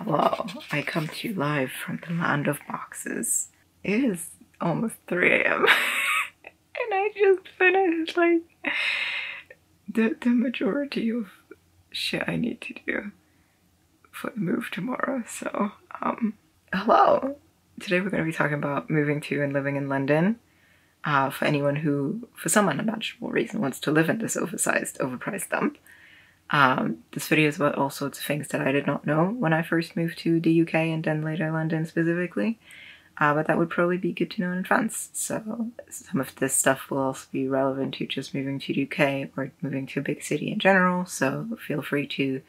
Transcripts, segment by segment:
Hello, I come to you live from the land of boxes. It is almost 3 a.m. and I just finished like the majority of shit I need to do for the move tomorrow. So, hello. Today we're going to be talking about moving to and living in London. For anyone who, for some unimaginable reason, wants to live in this oversized, overpriced dump. This video is about all sorts of things that I did not know when I first moved to the UK and then later London specifically. But that would probably be good to know in advance. So some of this stuff will also be relevant to just moving to the UK or moving to a big city in general. So feel free to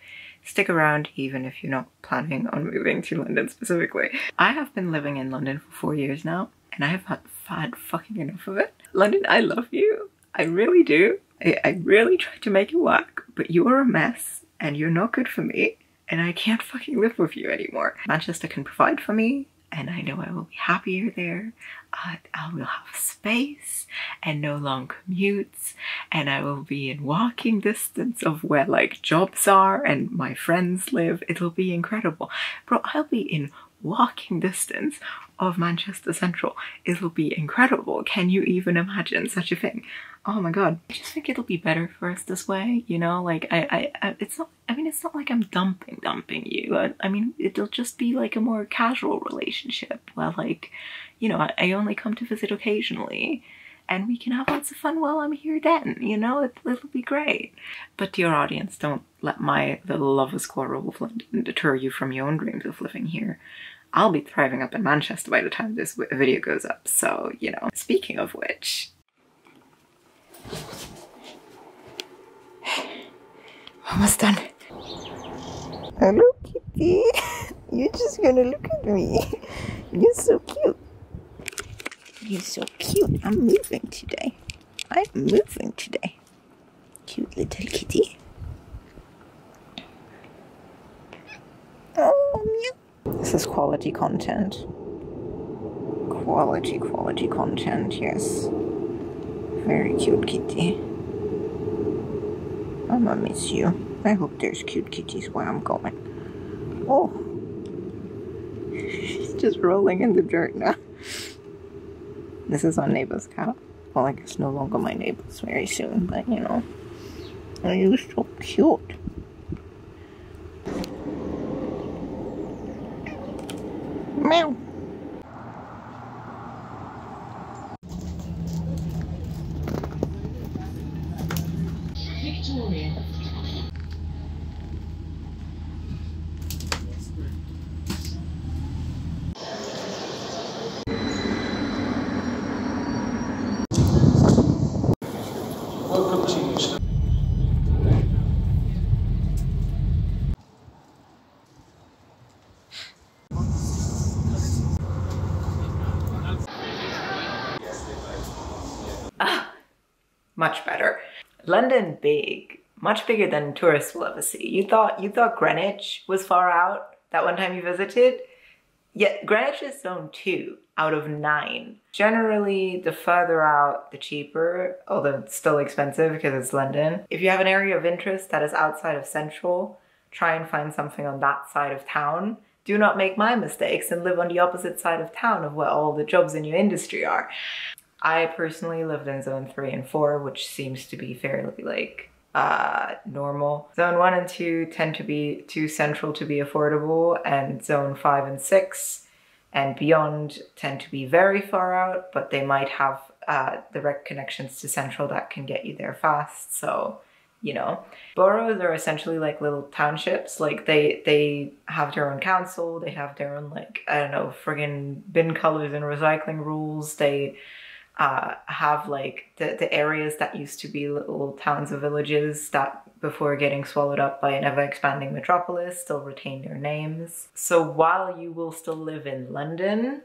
stick around even if you're not planning on moving to London specifically. I have been living in London for 4 years now and I have had fucking enough of it. London, I love you. I really do. I really tried to make it work, but you are a mess and you're not good for me and I can't fucking live with you anymore. Manchester can provide for me and I know I will be happier there. I will have space and no long commutes and I will be in walking distance of where like jobs are and my friends live. It'll be incredible. Bro, I'll be in walking distance of Manchester Central. It'll be incredible. Can you even imagine such a thing? Oh my god. I just think it'll be better for us this way, you know? Like it's not like I'm dumping you. I mean, it'll just be like a more casual relationship where like, you know, I only come to visit occasionally and we can have lots of fun while I'm here then, you know? It'll be great. But dear audience, don't let my little lover's quarrel with London deter you from your own dreams of living here. I'll be thriving up in Manchester by the time this video goes up, so, you know. Speaking of which... Almost done. Hello, kitty. You're just gonna look at me. You're so cute. You're so cute. I'm moving today. I'm moving today. Cute little kitty. Oh, meow. This is quality content. Quality content, yes. Very cute kitty. I'ma miss you. I hope there's cute kitties where I'm going. Oh! She's just rolling in the dirt now. This is our neighbor's cat. Well, I guess no longer my neighbor's very soon, but you know. Oh, you're so cute. Meow. Victoria. Welcome to you. Much better. London big, much bigger than tourists will ever see. You thought Greenwich was far out that one time you visited? Yeah, Greenwich is zone 2 out of 9. Generally, the further out, the cheaper, although it's still expensive because it's London. If you have an area of interest that is outside of Central, try and find something on that side of town. Do not make my mistakes and live on the opposite side of town of where all the jobs in your industry are. I personally lived in zone 3 and 4, which seems to be fairly like normal. Zone 1 and 2 tend to be too central to be affordable, and zone 5 and 6 and beyond tend to be very far out, but they might have direct connections to central that can get you there fast. So, you know, boroughs are essentially like little townships. Like they have their own council, they have their own like, I don't know, friggin' bin colors and recycling rules. They have like the areas that used to be little towns or villages that before getting swallowed up by an ever-expanding metropolis still retain their names. So while you will still live in London,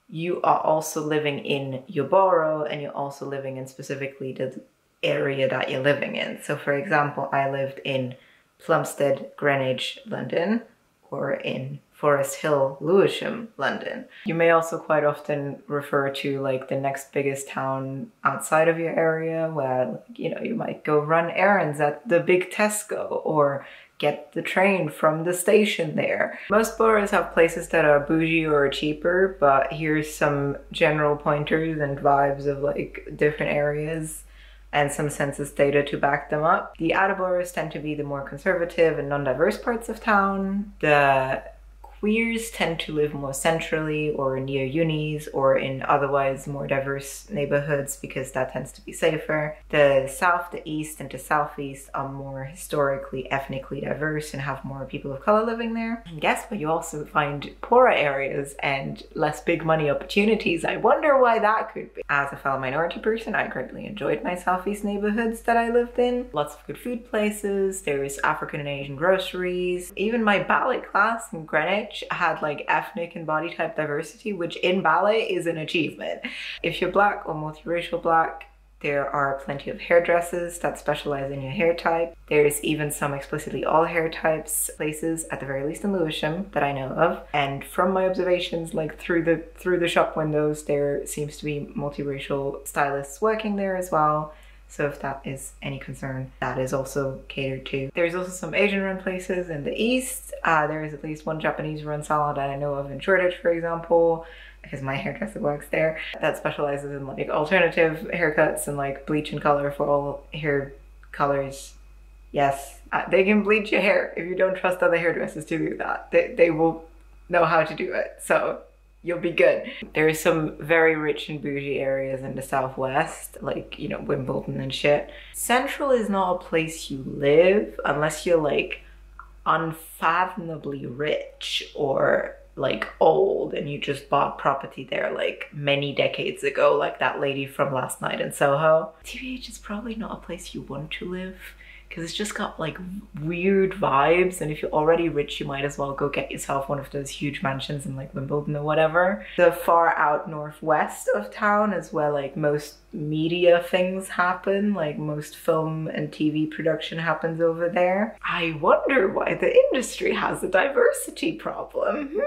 you are also living in your borough and you're also living in specifically the area that you're living in. So for example, I lived in Plumstead, Greenwich, London, or in Forest Hill, Lewisham, London. You may also quite often refer to like the next biggest town outside of your area where, you know, you might go run errands at the big Tesco or get the train from the station there. Most boroughs have places that are bougie or cheaper, but here's some general pointers and vibes of like different areas and some census data to back them up. The outer boroughs tend to be the more conservative and non-diverse parts of town. The queers tend to live more centrally or near unis or in otherwise more diverse neighborhoods because that tends to be safer. The south, the east, and the southeast are more historically, ethnically diverse and have more people of color living there. And guess what? You also find poorer areas and less big money opportunities. I wonder why that could be. As a fellow minority person, I greatly enjoyed my southeast neighborhoods that I lived in. Lots of good food places. There's African and Asian groceries. Even my ballet class in Greenwich had like ethnic and body type diversity, which in ballet is an achievement. If you're black or multiracial black, there are plenty of hairdressers that specialize in your hair type. There's even some explicitly all hair types places, at the very least in Lewisham, that I know of. And from my observations, like through the shop windows, there seems to be multiracial stylists working there as well. So if that is any concern, that is also catered to. There's also some Asian run places in the east. There is at least one Japanese run salon that I know of in Shoreditch, for example, because my hairdresser works there, that specializes in like alternative haircuts and like bleach and color for all hair colors. Yes, they can bleach your hair if you don't trust other hairdressers to do that. They will know how to do it. So you'll be good. There are some very rich and bougie areas in the southwest, like, you know, Wimbledon and shit. Central is not a place you live unless you're like unfathomably rich or like old and you just bought property there like many decades ago, like that lady from last night in Soho. TBH is probably not a place you want to live because it's just got like weird vibes, and if you're already rich, you might as well go get yourself one of those huge mansions in like Wimbledon or whatever. The far out northwest of town is where like most media things happen, like most film and TV production happens over there. I wonder why the industry has a diversity problem.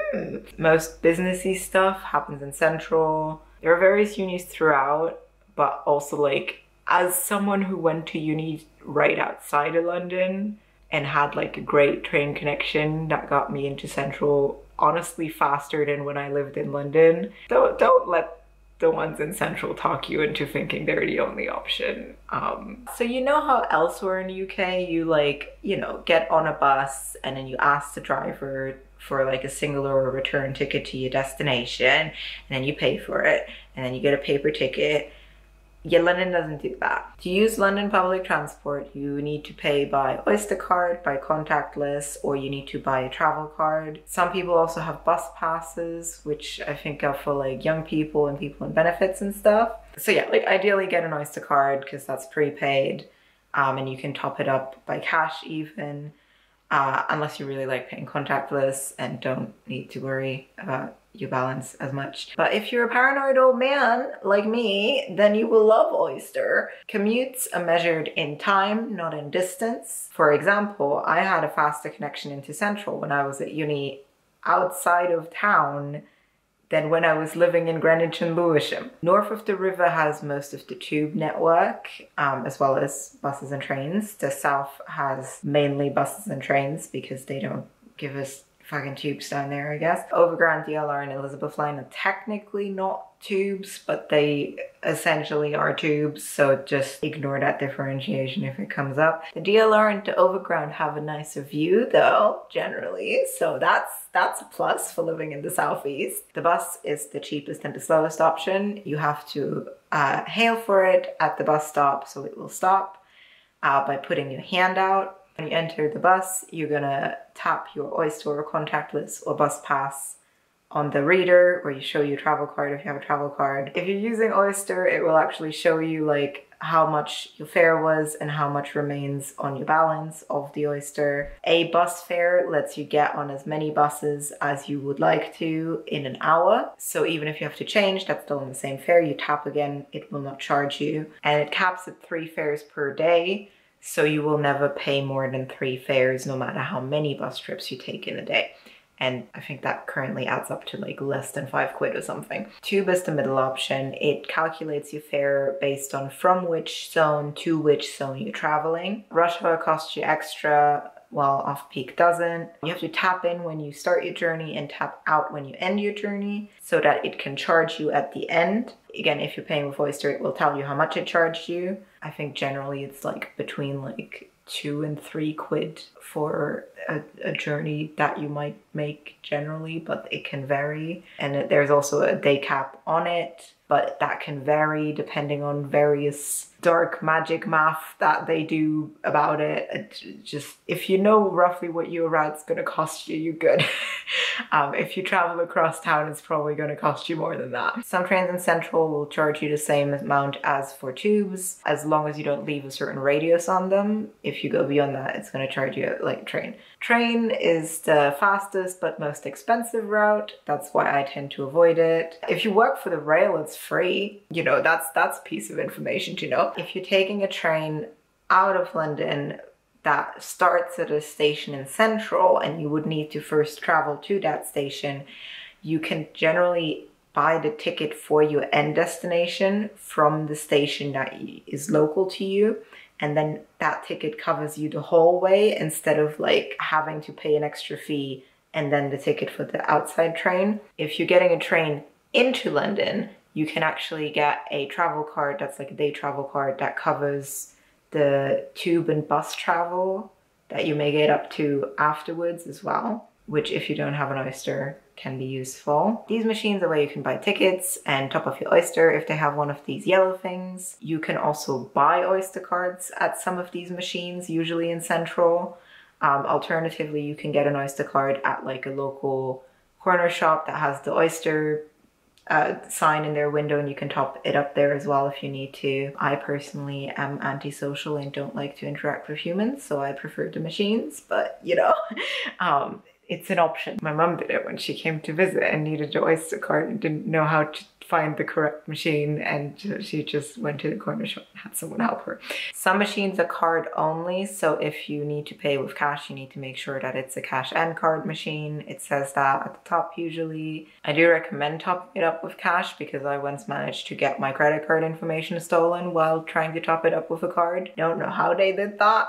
Most businessy stuff happens in Central. There are various unis throughout, but also like as someone who went to uni right outside of London and had like a great train connection that got me into Central honestly faster than when I lived in London. Don't let the ones in Central talk you into thinking they're the only option. So you know how elsewhere in the UK you like, you know, get on a bus and then you ask the driver for like a single or a return ticket to your destination, and then you pay for it and then you get a paper ticket. Yeah, London doesn't do that. To use London public transport, you need to pay by Oyster card, by contactless, or you need to buy a travel card. Some people also have bus passes, which I think are for like young people and people in benefits and stuff. So yeah, like ideally get an Oyster card because that's prepaid, and you can top it up by cash even, unless you really like paying contactless and don't need to worry about your balance as much. But if you're a paranoid old man like me, then you will love Oyster. Commutes are measured in time, not in distance. For example, I had a faster connection into Central when I was at uni outside of town than when I was living in Greenwich and Lewisham. North of the river has most of the tube network, as well as buses and trains. The south has mainly buses and trains because they don't give us fucking tubes down there, I guess. Overground, DLR, and Elizabeth Line are technically not tubes, but they essentially are tubes, so just ignore that differentiation if it comes up. The DLR and the Overground have a nicer view though, generally, so that's a plus for living in the southeast. The bus is the cheapest and the slowest option. You have to hail for it at the bus stop, so it will stop by putting your hand out. When you enter the bus, you're gonna tap your Oyster or contactless or bus pass on the reader, or you show your travel card if you have a travel card. If you're using Oyster, it will actually show you like how much your fare was and how much remains on your balance of the Oyster. A bus fare lets you get on as many buses as you would like to in an hour. So even if you have to change, that's still on the same fare. You tap again, it will not charge you. And it caps at 3 fares per day. So you will never pay more than 3 fares no matter how many bus trips you take in a day. And I think that currently adds up to like less than 5 quid or something. Tube is the middle option. It calculates your fare based on from which zone to which zone you're traveling. Rush hour costs you extra while off-peak doesn't. You have to tap in when you start your journey and tap out when you end your journey so that it can charge you at the end. Again, if you're paying with Oyster, it will tell you how much it charged you. I think generally it's like between like 2 and 3 quid for a journey that you might make generally, but it can vary. And there's also a day cap on it, but that can vary depending on various dark magic math that they do about it. It just, if you know roughly what your route's gonna cost you, you're good. If you travel across town, it's probably gonna cost you more than that. Some trains in Central will charge you the same amount as for tubes, as long as you don't leave a certain radius on them. If you go beyond that, it's gonna charge you like a train. Train is the fastest but most expensive route. That's why I tend to avoid it. If you work for the rail, it's free. You know, that's a piece of information to know. If you're taking a train out of London that starts at a station in Central and you would need to first travel to that station, you can generally buy the ticket for your end destination from the station that is local to you. And then that ticket covers you the whole way instead of like having to pay an extra fee and then the ticket for the outside train. If you're getting a train into London, you can actually get a travel card that's like a day travel card that covers the tube and bus travel that you may get up to afterwards as well, which if you don't have an Oyster can be useful. These machines are where you can buy tickets and top off your Oyster if they have one of these yellow things. You can also buy Oyster cards at some of these machines, usually in Central. Alternatively, you can get an Oyster card at like a local corner shop that has the Oyster sign in their window, and you can top it up there as well if you need to. I personally am antisocial and don't like to interact with humans, so I prefer the machines, but you know, it's an option. My mum did it when she came to visit and needed the Oyster card and didn't know how to find the correct machine, and she just went to the corner shop and had someone help her. Some machines are card only, so if you need to pay with cash, you need to make sure that it's a cash and card machine. It says that at the top usually. I do recommend topping it up with cash because I once managed to get my credit card information stolen while trying to top it up with a card. Don't know how they did that,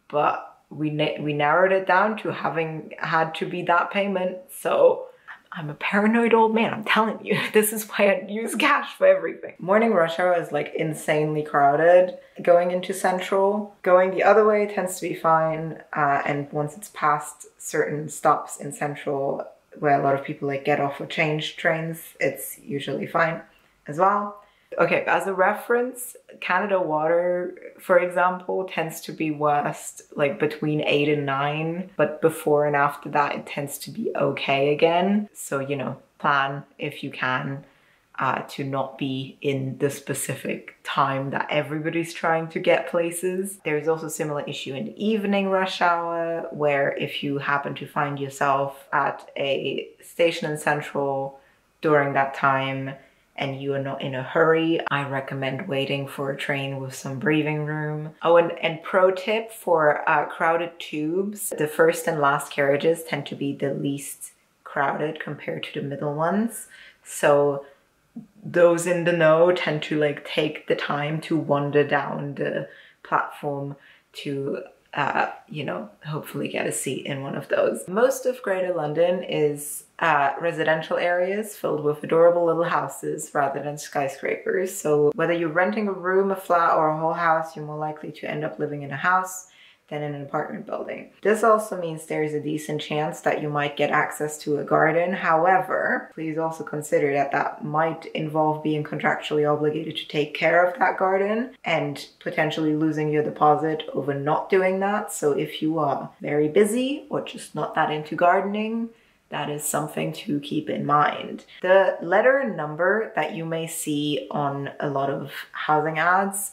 but we narrowed it down to having had to be that payment. So I'm a paranoid old man, I'm telling you. This is why I use cash for everything. Morning rush hour is like insanely crowded going into Central. Going the other way tends to be fine. And once it's past certain stops in Central where a lot of people like get off or change trains, it's usually fine as well. Okay, as a reference, Canada Water, for example, tends to be worst like between 8 and 9, but before and after that it tends to be okay again. So, you know, plan if you can to not be in the specific time that everybody's trying to get places. There's also a similar issue in the evening rush hour, where if you happen to find yourself at a station in Central during that time and you are not in a hurry, I recommend waiting for a train with some breathing room. Oh, and pro tip for crowded tubes, the first and last carriages tend to be the least crowded compared to the middle ones. So those in the know tend to like take the time to wander down the platform to you know, hopefully get a seat in one of those. Most of Greater London is residential areas filled with adorable little houses rather than skyscrapers. So whether you're renting a room, a flat, or a whole house, you're more likely to end up living in a house than in an apartment building. This also means there's a decent chance that you might get access to a garden. However, please also consider that that might involve being contractually obligated to take care of that garden and potentially losing your deposit over not doing that. So if you are very busy or just not that into gardening, that is something to keep in mind. The letter and number that you may see on a lot of housing ads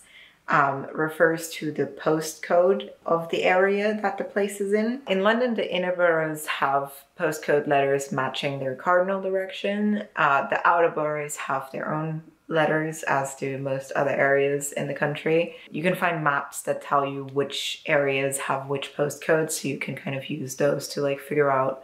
refers to the postcode of the area that the place is in. In London, the inner boroughs have postcode letters matching their cardinal direction. The outer boroughs have their own letters, as do most other areas in the country. You can find maps that tell you which areas have which postcodes, so you can kind of use those to like figure out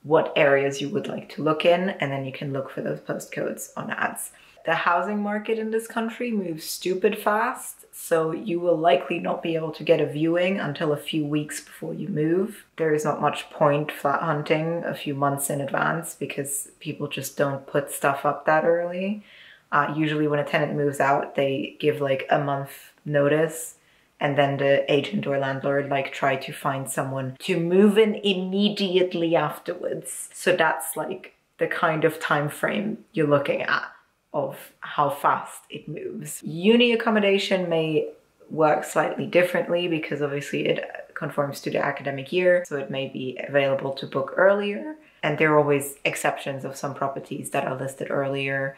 what areas you would like to look in, and then you can look for those postcodes on ads. The housing market in this country moves stupid fast, so you will likely not be able to get a viewing until a few weeks before you move. There is not much point flat hunting a few months in advance because people just don't put stuff up that early. Usually when a tenant moves out, they give like a month notice, and then the agent or landlord like try to find someone to move in immediately afterwards. So that's like the kind of time frame you're looking at of how fast it moves. Uni accommodation may work slightly differently because obviously it conforms to the academic year, so it may be available to book earlier. And there are always exceptions of some properties that are listed earlier,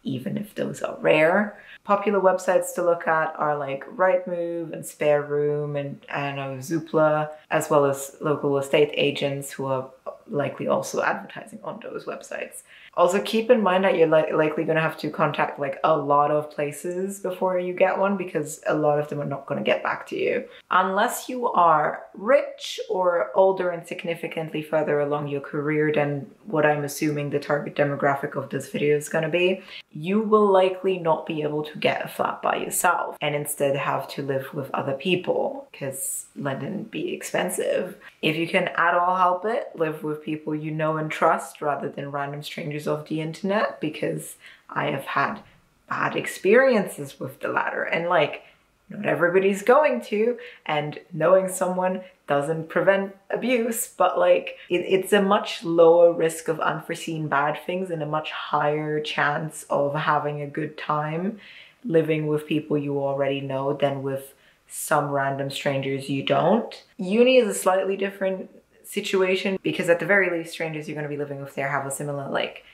even if those are rare. Popular websites to look at are like Rightmove and Spare Room and I know Zoopla, as well as local estate agents who are likely also advertising on those websites. Also keep in mind that you're likely going to have to contact like a lot of places before you get one because a lot of them are not going to get back to you. Unless you are rich or older and significantly further along your career than what I'm assuming the target demographic of this video is going to be, you will likely not be able to get a flat by yourself and instead have to live with other people because London be expensive. If you can at all help it, live with people you know and trust rather than random strangers off the internet, because I have had bad experiences with the latter, and like not everybody's going to, and knowing someone doesn't prevent abuse, but like it's a much lower risk of unforeseen bad things and a much higher chance of having a good time living with people you already know than with some random strangers you don't. Uni is a slightly different situation because at the very least strangers you're going to be living with there have a similar like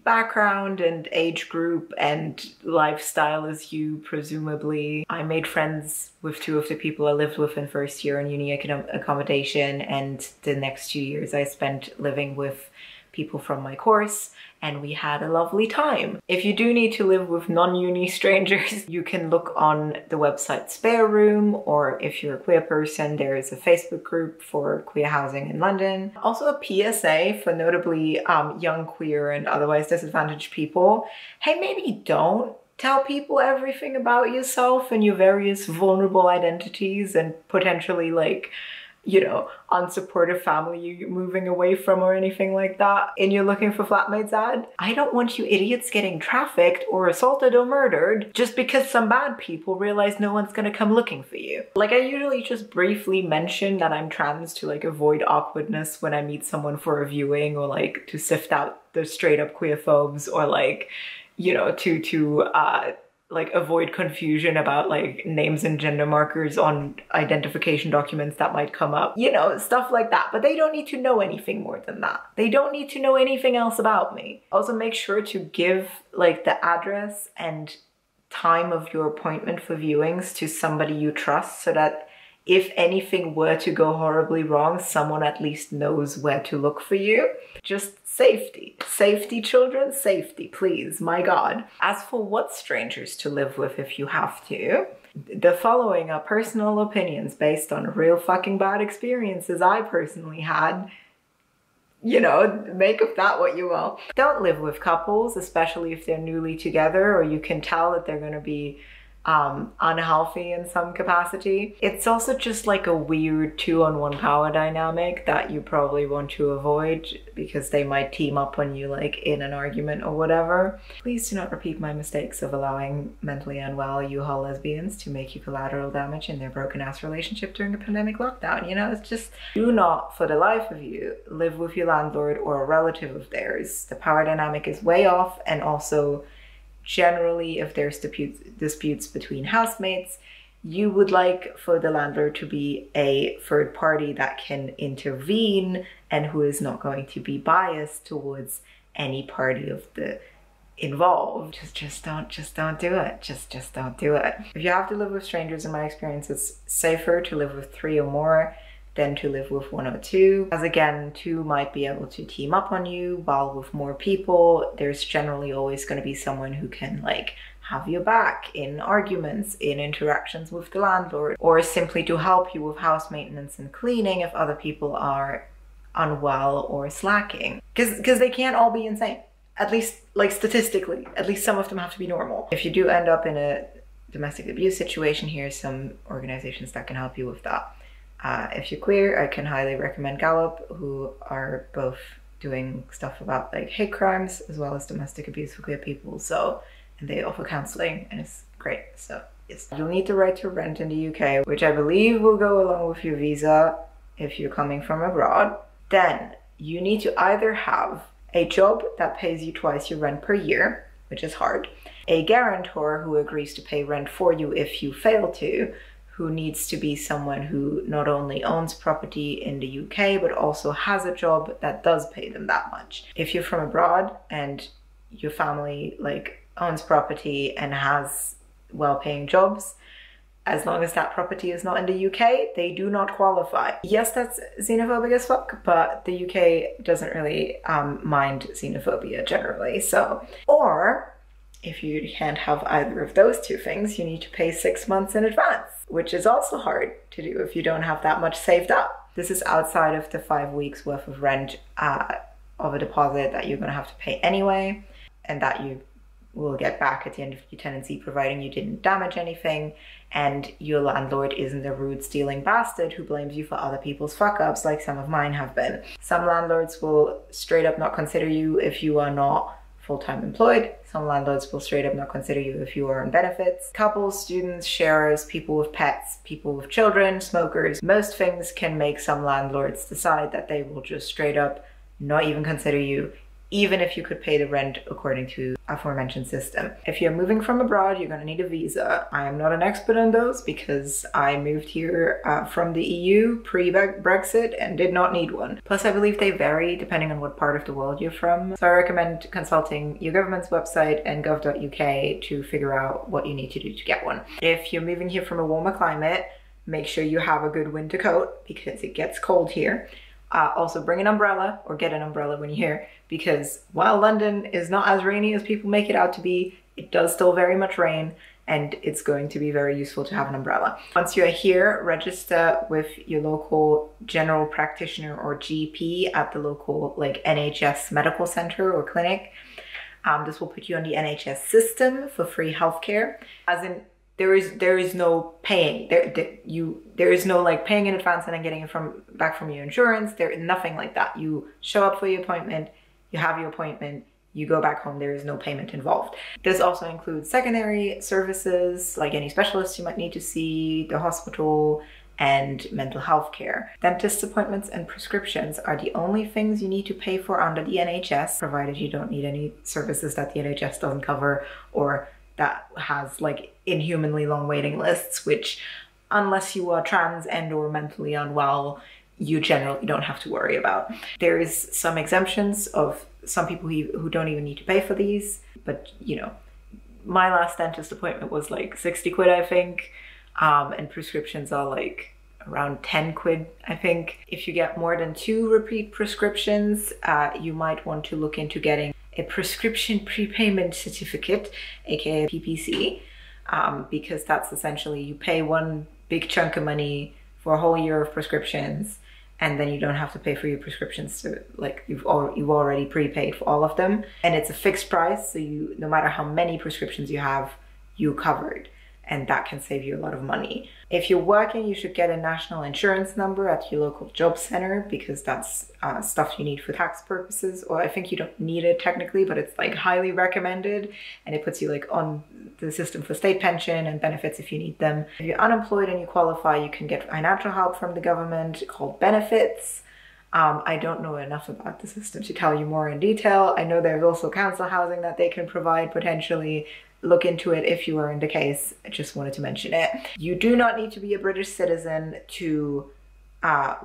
background and age group and lifestyle as you, presumably. I made friends with two of the people I lived with in first year in uni accommodation, and the next 2 years I spent living with people from my course, and we had a lovely time. If you do need to live with non-uni strangers, you can look on the website Spare Room, or if you're a queer person, there is a Facebook group for queer housing in London. Also a PSA for notably young queer and otherwise disadvantaged people. Hey, maybe don't tell people everything about yourself and your various vulnerable identities and potentially like, you know, unsupportive family you're moving away from or anything like that and you're looking for flatmates ad. I don't want you idiots getting trafficked or assaulted or murdered just because some bad people realize no one's gonna come looking for you. Like I usually just briefly mention that I'm trans to like avoid awkwardness when I meet someone for a viewing, or like to sift out the straight up queerphobes, or like, you know, to like avoid confusion about like names and gender markers on identification documents that might come up, you know, stuff like that. But they don't need to know anything more than that. They don't need to know anything else about me. Also make sure to give like the address and time of your appointment for viewings to somebody you trust, so that if anything were to go horribly wrong, someone at least knows where to look for you. Just safety. Safety, children, safety, please, my God. As for what strangers to live with if you have to, the following are personal opinions based on real fucking bad experiences I personally had. You know, make of that what you will. Don't live with couples, especially if they're newly together or you can tell that they're gonna be unhealthy in some capacity. It's also just like a weird 2-on-1 power dynamic that you probably want to avoid because they might team up on you like in an argument or whatever. Please do not repeat my mistakes of allowing mentally unwell U-Haul lesbians to make you collateral damage in their broken ass relationship during a pandemic lockdown. You know, it's just, do not for the life of you live with your landlord or a relative of theirs. The power dynamic is way off, and also generally, if there's disputes between housemates, you would like for the landlord to be a third party that can intervene and who is not going to be biased towards any party of the involved. Just don't do it. Just don't do it. If you have to live with strangers, in my experience, it's safer to live with 3 or more than to live with 1 or 2, as again, 2 might be able to team up on you, while with more people there's generally always going to be someone who can like have your back in arguments, in interactions with the landlord, or simply to help you with house maintenance and cleaning if other people are unwell or slacking, because they can't all be insane. At least, like statistically, at least some of them have to be normal. If you do end up in a domestic abuse situation, here are some organizations that can help you with that. If you're queer, I can highly recommend Gallup, who are both doing stuff about like hate crimes as well as domestic abuse for queer people. So, and they offer counseling and it's great. So yes, you'll need to right to rent in the UK, which I believe will go along with your visa if you're coming from abroad. Then you need to either have a job that pays you twice your rent per year, which is hard, a guarantor who agrees to pay rent for you if you fail to, who needs to be someone who not only owns property in the UK, but also has a job that does pay them that much. If you're from abroad and your family like owns property and has well-paying jobs, as long as that property is not in the UK, they do not qualify. Yes, that's xenophobic as fuck, but the UK doesn't really mind xenophobia generally, so. Or, if you can't have either of those two things, you need to pay 6 months in advance, which is also hard to do if you don't have that much saved up. This is outside of the 5 weeks worth of rent of a deposit that you're gonna have to pay anyway, and that you will get back at the end of your tenancy, providing you didn't damage anything and your landlord isn't a rude stealing bastard who blames you for other people's fuck-ups like some of mine have been. Some landlords will straight up not consider you if you are not full-time employed. Some landlords will straight up not consider you if you are on benefits. Couples, students, sharers, people with pets, people with children, smokers, most things can make some landlords decide that they will just straight up not even consider you, even if you could pay the rent according to aforementioned system. If you're moving from abroad, you're gonna need a visa. I am not an expert on those because I moved here from the EU pre-Brexit and did not need one. Plus, I believe they vary depending on what part of the world you're from. So I recommend consulting your government's website and gov.uk to figure out what you need to do to get one. If you're moving here from a warmer climate, make sure you have a good winter coat because it gets cold here. Also bring an umbrella or get an umbrella when you're here, because while London is not as rainy as people make it out to be, it does still very much rain and it's going to be very useful to have an umbrella. Once you're here, register with your local general practitioner or GP at the local like NHS medical center or clinic. This will put you on the NHS system for free healthcare, as in there is no paying. There is no like paying in advance and then getting it back from your insurance. There is nothing like that. You show up for your appointment, you have your appointment, you go back home. There is no payment involved. This also includes secondary services like any specialists you might need to see, the hospital, and mental health care. Dentist appointments and prescriptions are the only things you need to pay for under the NHS, provided you don't need any services that the NHS doesn't cover or that has like inhumanly long waiting lists, which unless you are trans and or mentally unwell, you generally don't have to worry about. There is some exemptions of some people who don't even need to pay for these, but you know, my last dentist appointment was like 60 quid, I think, and prescriptions are like around 10 quid, I think. If you get more than 2 repeat prescriptions, you might want to look into getting a prescription prepayment certificate, aka PPC, because that's essentially you pay one big chunk of money for a whole year of prescriptions, and then you don't have to pay for your prescriptions to like you've already prepaid for all of them, and it's a fixed price, so you no matter how many prescriptions you have, you're covered, and that can save you a lot of money. If you're working, you should get a national insurance number at your local job center, because that's stuff you need for tax purposes, or I think you don't need it technically, but it's like highly recommended, and it puts you like on the system for state pension and benefits if you need them. If you're unemployed and you qualify, you can get financial help from the government called benefits. I don't know enough about the system to tell you more in detail. I know there's also council housing that they can provide potentially. Look into it if you are in the case. I just wanted to mention it. You do not need to be a British citizen to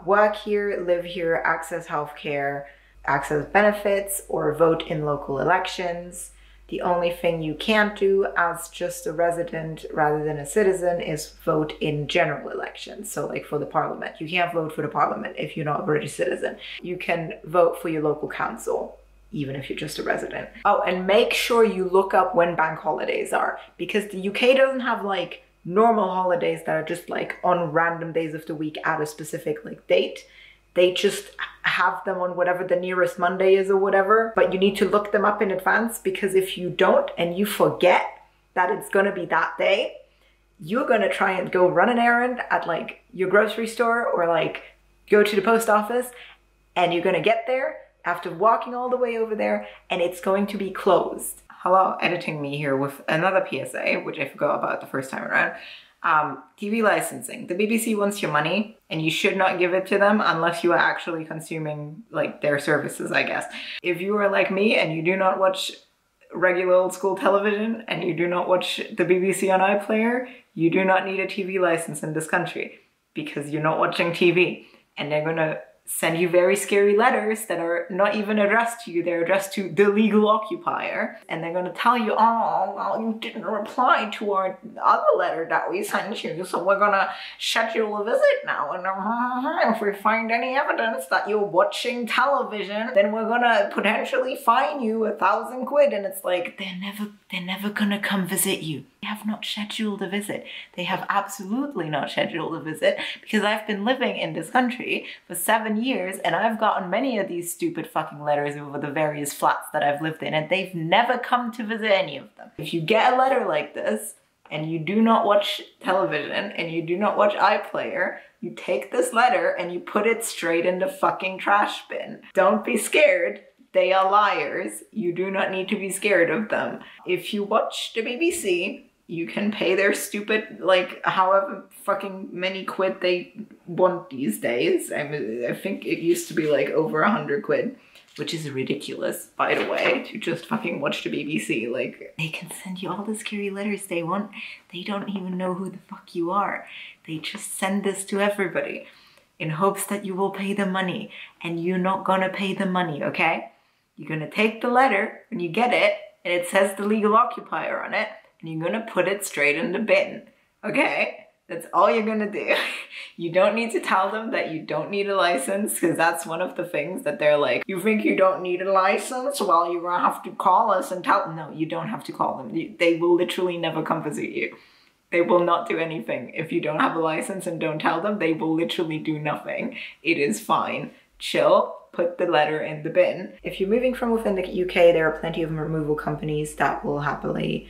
work here, live here, access healthcare, access benefits, or vote in local elections. The only thing you can't do as just a resident rather than a citizen is vote in general elections. So like for the parliament, you can't vote for the parliament if you're not a British citizen. You can vote for your local council, even if you're just a resident. Oh, and make sure you look up when bank holidays are, because the UK doesn't have like normal holidays that are just like on random days of the week at a specific like date. They just have them on whatever the nearest Monday is or whatever, but you need to look them up in advance, because if you don't and you forget that it's gonna be that day, you're gonna try and go run an errand at like your grocery store or like go to the post office, and you're gonna get there after walking all the way over there and it's going to be closed. Hello, editing me here with another PSA, which I forgot about the first time around. TV licensing. The BBC wants your money and you should not give it to them unless you are actually consuming like their services, I guess. If you are like me and you do not watch regular old school television and you do not watch the BBC on iPlayer, you do not need a TV license in this country because you're not watching TV, and they're gonna send you very scary letters that are not even addressed to you, they're addressed to the legal occupier, and they're gonna tell you, oh, well, you didn't reply to our other letter that we sent you, so we're gonna schedule a visit now, and if we find any evidence that you're watching television, then we're gonna potentially fine you 1,000 quid, and it's like, they're never gonna come visit you. They have not scheduled a visit. They have absolutely not scheduled a visit, because I've been living in this country for 7 years and I've gotten many of these stupid fucking letters over the various flats that I've lived in, and they've never come to visit any of them. If you get a letter like this and you do not watch television and you do not watch iPlayer, you take this letter and you put it straight in the fucking trash bin. Don't be scared. They are liars. You do not need to be scared of them. If you watch the BBC, you can pay their stupid, like, however fucking many quid they want these days. I mean, I think it used to be like over 100 quid, which is ridiculous, by the way, to just fucking watch the BBC. Like, they can send you all the scary letters they want. They don't even know who the fuck you are. They just send this to everybody in hopes that you will pay the money, and you're not gonna pay the money, okay? You're gonna take the letter when you get it, and it says the legal occupier on it, and you're gonna put it straight in the bin, okay? That's all you're gonna do. You don't need to tell them that you don't need a license, because that's one of the things that they're like, you think you don't need a license? Well, you're gonna have to call us and tell them. No, you don't have to call them. They will literally never come visit you. They will not do anything. If you don't have a license and don't tell them, they will literally do nothing. It is fine. Chill. Put the letter in the bin. If you're moving from within the UK, there are plenty of removal companies that will happily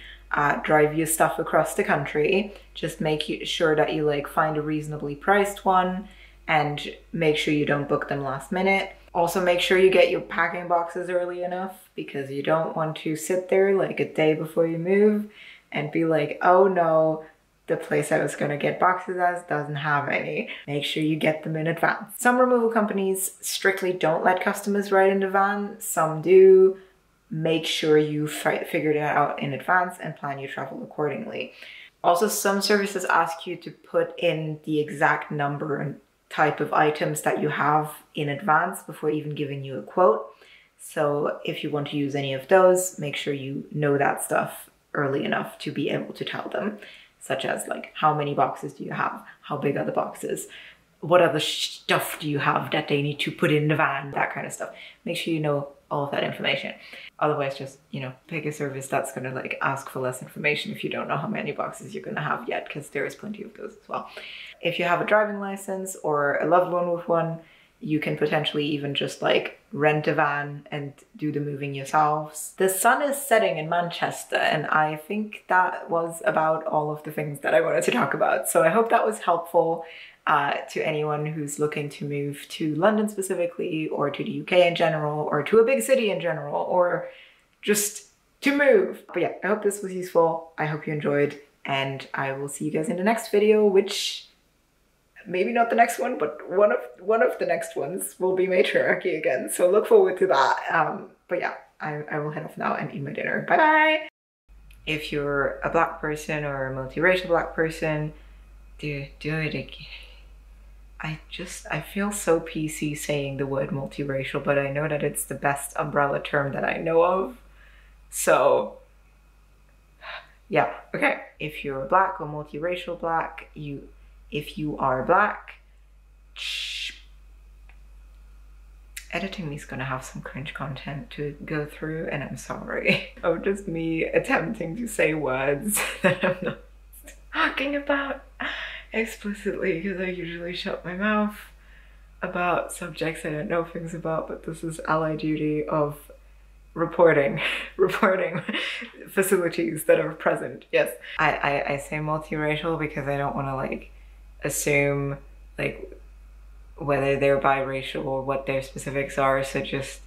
drive your stuff across the country. Just make sure that you like find a reasonably priced one, and make sure you don't book them last minute. Also make sure you get your packing boxes early enough, because you don't want to sit there like a day before you move and be like, oh no, the place I was gonna get boxes as doesn't have any. Make sure you get them in advance. Some removal companies strictly don't let customers ride in the van, some do. Make sure you figured it out in advance and plan your travel accordingly. Also, some services ask you to put in the exact number and type of items that you have in advance before even giving you a quote. So if you want to use any of those, make sure you know that stuff early enough to be able to tell them, such as like, how many boxes do you have? How big are the boxes? What other stuff do you have that they need to put in the van? That kind of stuff. Make sure you know all of that information. Otherwise, just, you know, pick a service that's gonna like ask for less information if you don't know how many boxes you're gonna have yet, because there is plenty of those as well. If you have a driving license or a loved one with one, you can potentially even just like rent a van and do the moving yourselves. The sun is setting in Manchester, and I think that was about all of the things that I wanted to talk about. So I hope that was helpful to anyone who's looking to move to London specifically, or to the UK in general, or to a big city in general, or just to move. But yeah, I hope this was useful. I hope you enjoyed, and I will see you guys in the next video, which maybe not the next one, but one of the next ones will be matriarchy again. So look forward to that. But yeah, I will head off now and eat my dinner. Bye bye. If you're a black person or a multiracial black person, do it again. I feel so PC saying the word multiracial, but I know that it's the best umbrella term that I know of. So yeah, okay. If you're black or multiracial black, if you are black, editing me is gonna have some cringe content to go through, and I'm sorry. Of just me attempting to say words that I'm not talking about explicitly, because I usually shut my mouth. about subjects I don't know things about, but this is ally duty of reporting facilities that are present. Yes, I say multiracial because I don't want to like assume like whether they're biracial or what their specifics are. So just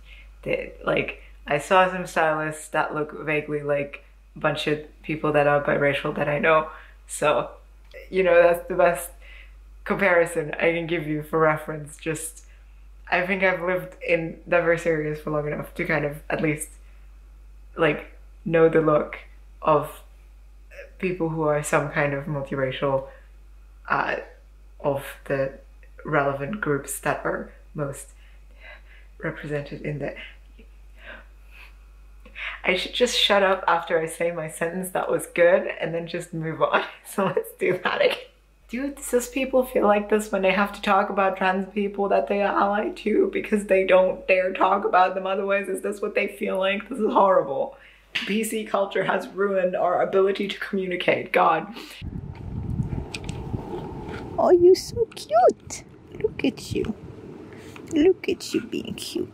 like I saw some stylists that look vaguely like a bunch of people that are biracial that I know. So, you know, that's the best comparison I can give you for reference. Just I think I've lived in diverse areas for long enough to kind of at least like know the look of people who are some kind of multiracial of the relevant groups that are most represented in the... I should just shut up after I say my sentence that was good and then just move on. So let's do that again. Do cis people feel like this when they have to talk about trans people that they are allied to because they don't dare talk about them otherwise? Is this what they feel like? This is horrible. PC culture has ruined our ability to communicate. God. Oh, you're so cute. Look at you. Look at you being cute.